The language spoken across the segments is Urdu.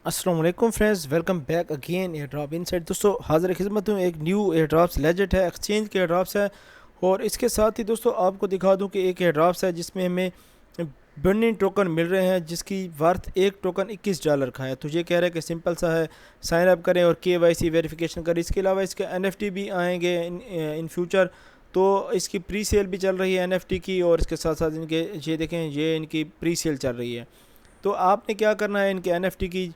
السلام علیکم friends, welcome back again airdrop inside. دوستوں حاضر خدمت ہوں، ایک نیو ایئر ڈراپس لیجٹ ہے، ایکسچینج کے ایئر ڈراپس ہے، اور اس کے ساتھ ہی دوستوں آپ کو دکھا دوں کہ ایک ایئر ڈراپس ہے جس میں ہمیں برننگ ٹوکن مل رہے ہیں، جس کی ورتھ ایک ٹوکن $21 کا ہے۔ تو یہ کہہ رہا ہے کہ سمپل سا ہے، سائن اپ کریں اور KYC ویریفیکیشن کریں۔ اس کے علاوہ اس کے NFT بھی آئیں گے ان فیوچر، تو اس کی پری سیل بھی چل رہی ہے NFT کی، اور اس کے ساتھ ساتھ ان کے یہ دیکھیں یہ ان کی پری سیل چل رہی ہے۔ تو آپ نے کیا کرنا ہے، ان کے NFT کی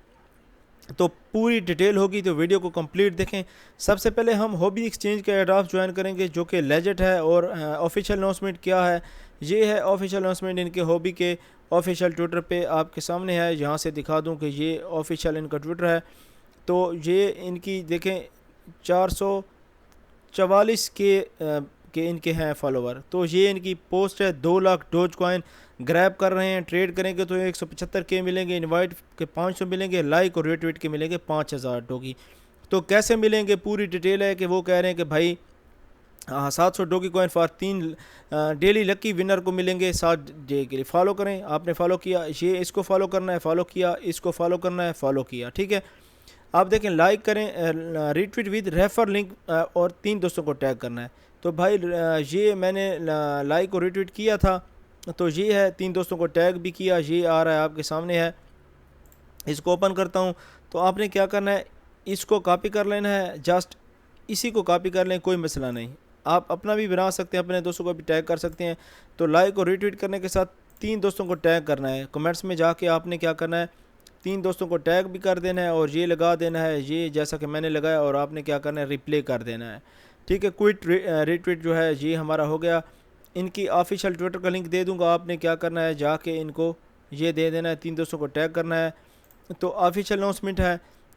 تو پوری ڈیٹیل ہوگی، تو ویڈیو کو کمپلیٹ دیکھیں۔ سب سے پہلے ہم ہوبی ایکسچینج کا ایڈراف جوائن کریں گے، جو کہ لیجٹ ہے، اور آفیشیل اناؤنسمنٹ کیا ہے، یہ ہے آفیشیل اناؤنسمنٹ ان کے ہوبی کے آفیشیل ٹویٹر پہ آپ کے سامنے ہے۔ یہاں سے دکھا دوں کہ یہ آفیشیل ان کا ٹویٹر ہے، تو یہ ان کی دیکھیں 444 کے ان کے ہیں فالوور۔ تو یہ ان کی پوسٹ ہے، 2 لاکھ ڈوج کوائن گریب کر رہے ہیں۔ ٹریڈ کریں گے تو 175 کے ملیں گے، انوائٹ کے 500 ملیں گے، لائک اور ریٹویٹ کے ملیں گے 5000 ڈوگی۔ تو کیسے ملیں گے، پوری ڈیٹیل ہے کہ وہ کہہ رہے ہیں کہ بھائی 700 doggy coin for 3 daily lucky winner کو ملیں گے 7 ڈے کے لیے۔ فالو کریں، آپ نے فالو کیا، یہ اس کو فالو کرنا ہے، فالو کیا، اس کو فالو کرنا ہے، فالو کیا، ٹھیک ہے۔ آپ دیکھیں لائک کریں، ریٹویٹ ود ریفر لنک، اور 3 دوستوں کو ٹیگ کرنا ہے۔ تو بھائی یہ میں نے لائک اور ریٹویٹ کیا تھا، تو یہ ہے 3 دوستوں کو ٹیگ بھی کیا، یہ آ رہا ہے آپ کے سامنے ہے۔ اس کو اوپن کرتا ہوں، تو آپ نے کیا کرنا ہے، اس کو کاپی کر لینا ہے، جسٹ اسی کو کاپی کر لیں، کوئی مسئلہ نہیں۔ آپ اپنا بھی بنا سکتے ہیں، اپنے دوستوں کو بھی ٹیگ کر سکتے ہیں۔ تو لائک اور ریٹویٹ کرنے کے ساتھ 3 دوستوں کو ٹیگ کرنا ہے۔ کمنٹس میں جا کے آپ نے کیا کرنا ہے، 3 دوستوں کو ٹیگ بھی کر دینا ہے، اور یہ لگا دینا ہے، یہ جیسا کہ میں نے لگایا، اور آپ نے کیا کرنا ہے، ریپلے کر دینا ہے، ٹھیک ہے۔ کوئٹ ریٹویٹ جو ہے یہ ہمارا ہو گیا۔ ان کی آفیشیل ٹویٹر کا لنک دے دوں گا، آپ نے کیا کرنا ہے، جا کے ان کو یہ دے دینا ہے، 3 دوستوں کو ٹیگ کرنا ہے۔ تو آفیشیل اناؤنسمنٹ ہے،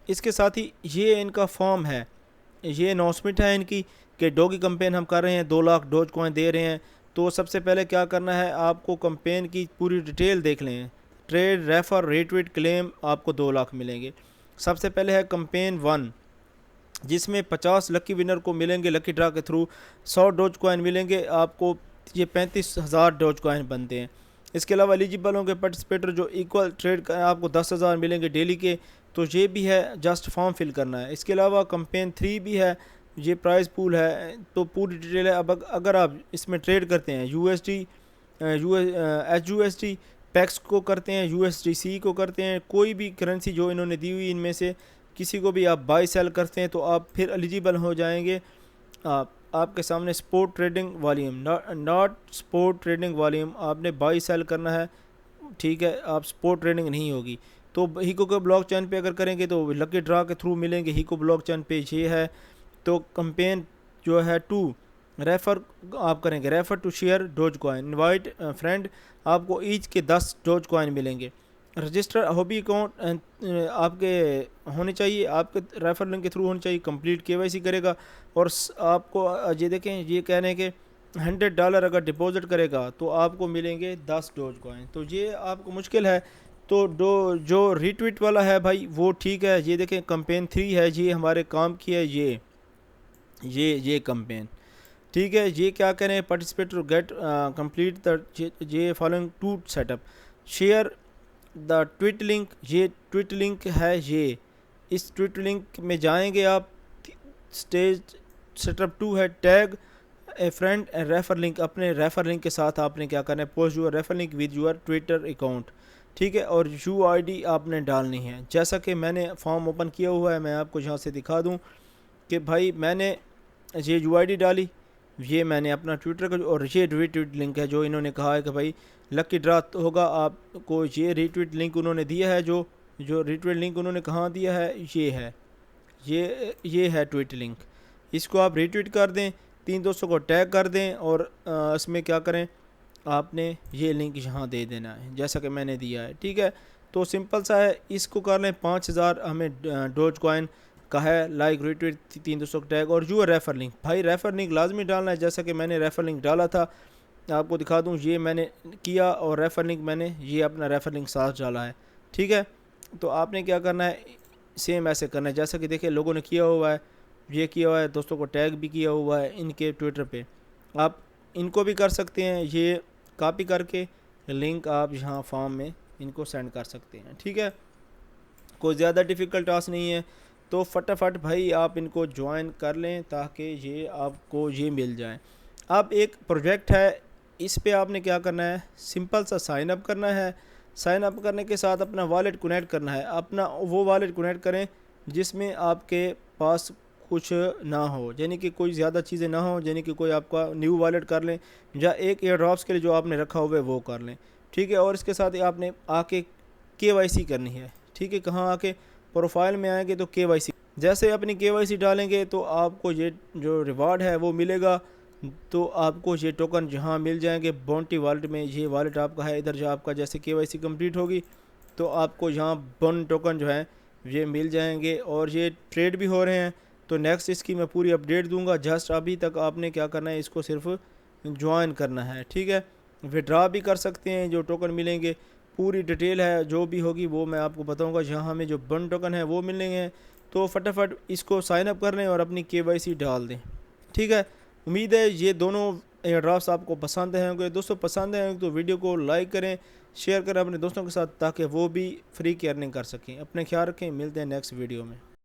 اس کے ساتھ ہی یہ ان کا فارم ہے، یہ اناؤنسمنٹ ہے ان کی کہ ڈوگی کمپین ہم کر رہے ہیں، 2 لاکھ ڈوج کوائن دے رہے ہیں۔ تو سب سے پہلے کیا کرنا ہے، آپ کو کمپین کی پوری ڈیٹیل دیکھ لیں۔ ٹریڈ، ریفر، ریٹویٹ، کلیم، آپ کو 2 لاکھ ملیں گے۔ سب سے پہلے ہے کمپین 1، جس میں 50 لکی ونر کو ملیں گے لکی ڈرا کے تھرو، 100 ڈوج کوائن ملیں گے آپ کو، یہ 35,000 ڈوج کوائن بنتے ہیں۔ اس کے علاوہ ایلیجیبل ہوں گے پارٹیسپیٹر جو ایکول ٹریڈ کا آپ کو 10,000 ملیں گے ڈیلی کے، تو یہ بھی ہے، جسٹ فارم فل کرنا ہے۔ اس کے علاوہ کمپین 3 بھی ہے، یہ پرائز پول ہے، تو پوری ڈیٹیل ہے۔ اب اگر آپ اس میں ٹریڈ کرتے ہیں USD، HUSD، پیکس کو کرتے ہیں، USDC کو کرتے ہیں، کوئی بھی کرنسی جو انہوں نے دی ہوئی ان میں سے کسی کو بھی آپ بائی سیل کرتے ہیں، تو آپ پھر ایلیجیبل ہو جائیں گے۔ آپ کے سامنے support trading volume, not support trading volume, آپ نے بائی سیل کرنا ہے، ٹھیک ہے، آپ سپورٹ ٹریڈنگ نہیں ہوگی۔ تو ہیکو کے بلاک چین پہ اگر کریں گے تو لکی ڈرا کے تھرو ملیں گے، ہیکو بلاک چین پہ یہ ہے۔ تو کمپین جو ہے 2، ریفر آپ کریں گے، refer to share Dogecoin, invite friend, آپ کو ایچ کے 10 ڈوج کوائن ملیں گے۔ رجسٹر ہوبی اکاؤنٹ آپ کے ہونے چاہیے، آپ کے ریفر لنک کے تھرو ہونے چاہیے، کمپلیٹ KYC کرے گا، اور آپ کو یہ دیکھیں، یہ کہہ رہے ہیں کہ $100 اگر ڈپوزٹ کرے گا تو آپ کو ملیں گے 10 ڈوج کوائن۔ تو یہ آپ کو مشکل ہے، تو جو ریٹویٹ والا ہے بھائی وہ ٹھیک ہے۔ یہ دیکھیں کمپین 3 ہے، یہ ہمارے کام کی ہے، یہ کمپین ٹھیک ہے۔ یہ کیا کہہ رہے ہیں، پارٹیسپیٹر گیٹ کمپلیٹ یہ following to set up, share the tweet link, یہ ٹویٹ لنک ہے، یہ اس ٹویٹ لنک میں جائیں گے آپ، اسٹیج سیٹ اپ 2 ہے، tag a friend refer link, اپنے ریفر لنک کے ساتھ آپ نے کیا کرنا ہے، post your refer link with your Twitter account, ٹھیک ہے، اور UID آپ نے ڈالنی ہے۔ جیسا کہ میں نے فارم اوپن کیا ہوا ہے، میں آپ کو یہاں سے دکھا دوں کہ بھائی میں نے یہ UID ڈالی، یہ میں نے اپنا ٹویٹر کا، اور یہ ریٹویٹ لنک ہے جو انہوں نے کہا ہے کہ بھائی لکی ڈرا ہوگا آپ کو، یہ ریٹویٹ لنک انہوں نے دیا ہے، جو ریٹویٹ لنک انہوں نے کہاں دیا ہے، یہ ہے، یہ ہے ٹویٹ لنک، اس کو آپ ریٹویٹ کر دیں، 3 دوستوں کو ٹیگ کر دیں، اور اس میں کیا کریں، آپ نے یہ لنک یہاں دے دینا ہے جیسا کہ میں نے دیا ہے، ٹھیک ہے۔ تو سمپل سا ہے، اس کو کر لیں 5000 ہمیں ڈوج کوائن کا ہے، لائک ریٹویٹ 3 دوستوں کو ٹیگ، اور جو ریفر لنک، بھائی ریفر لنک لازمی ڈالنا ہے، جیسا کہ میں نے ریفر لنک ڈالا تھا، آپ کو دکھا دوں، یہ میں نے کیا، اور ریفر لنک میں نے یہ اپنا ریفر لنک ساتھ ڈالا ہے، ٹھیک ہے۔ تو آپ نے کیا کرنا ہے، سیم ایسے کرنا ہے جیسا کہ دیکھیں لوگوں نے کیا ہوا ہے، یہ کیا ہوا ہے، دوستوں کو ٹیگ بھی کیا ہوا ہے ان کے ٹویٹر پہ، آپ ان کو بھی کر سکتے ہیں، یہ کاپی کر کے لنک آپ یہاں فارم میں ان کو سینڈ کر سکتے ہیں، ٹھیک ہے۔ کوئی زیادہ ڈیفیکلٹ ٹاسک نہیں ہے، تو فٹافٹ بھائی آپ ان کو جوائن کر لیں تاکہ یہ آپ کو یہ مل جائیں۔ اب ایک پروجیکٹ ہے، اس پہ آپ نے کیا کرنا ہے، سمپل سا سائن اپ کرنا ہے۔ سائن اپ کرنے کے ساتھ اپنا والیٹ کنیکٹ کرنا ہے، اپنا وہ والیٹ کنیکٹ کریں جس میں آپ کے پاس کچھ نہ ہو، یعنی کہ کوئی زیادہ چیزیں نہ ہوں، یعنی کہ کوئی آپ کا نیو والیٹ کر لیں، یا ایک ایئر ڈراپس کے لیے جو آپ نے رکھا ہوا ہے وہ کر لیں، ٹھیک ہے۔ اور اس کے ساتھ ہی آپ نے آ کے KYC کرنی ہے، ٹھیک ہے۔ کہاں آ کے، پروفائل میں آئیں گے تو KYC، جیسے اپنی KYC ڈالیں گے تو آپ کو یہ جو ریوارڈ ہے وہ ملے گا، تو آپ کو یہ ٹوکن جہاں مل جائیں گے بونٹی والٹ میں، یہ والٹ آپ کا ہے ادھر، جو آپ کا جیسے KYC کمپلیٹ ہوگی تو آپ کو یہاں بون ٹوکن جو ہے یہ مل جائیں گے، اور یہ ٹریڈ بھی ہو رہے ہیں۔ تو نیکسٹ اس کی میں پوری اپڈیٹ دوں گا، جسٹ ابھی تک آپ نے کیا کرنا ہے، اس کو صرف جوائن کرنا ہے، ٹھیک ہے۔ وڈرا بھی کر سکتے ہیں، جو ٹوکن ملیں گے پوری ڈیٹیل ہے جو بھی ہوگی وہ میں آپ کو بتاؤں گا، جہاں ہمیں جو بن ٹوکن ہے وہ ملیں گے۔ تو فٹافٹ اس کو سائن اپ کر لیں اور اپنی KYC ڈال دیں، ٹھیک ہے۔ امید ہے یہ دونوں ایئر ڈراپس آپ کو پسند ہیں گے۔ دوستوں پسند ہیں تو ویڈیو کو لائک کریں، شیئر کریں اپنے دوستوں کے ساتھ تاکہ وہ بھی فری کی ارننگ کر سکیں۔ اپنے خیال رکھیں، ملتے ہیں نیکسٹ ویڈیو میں۔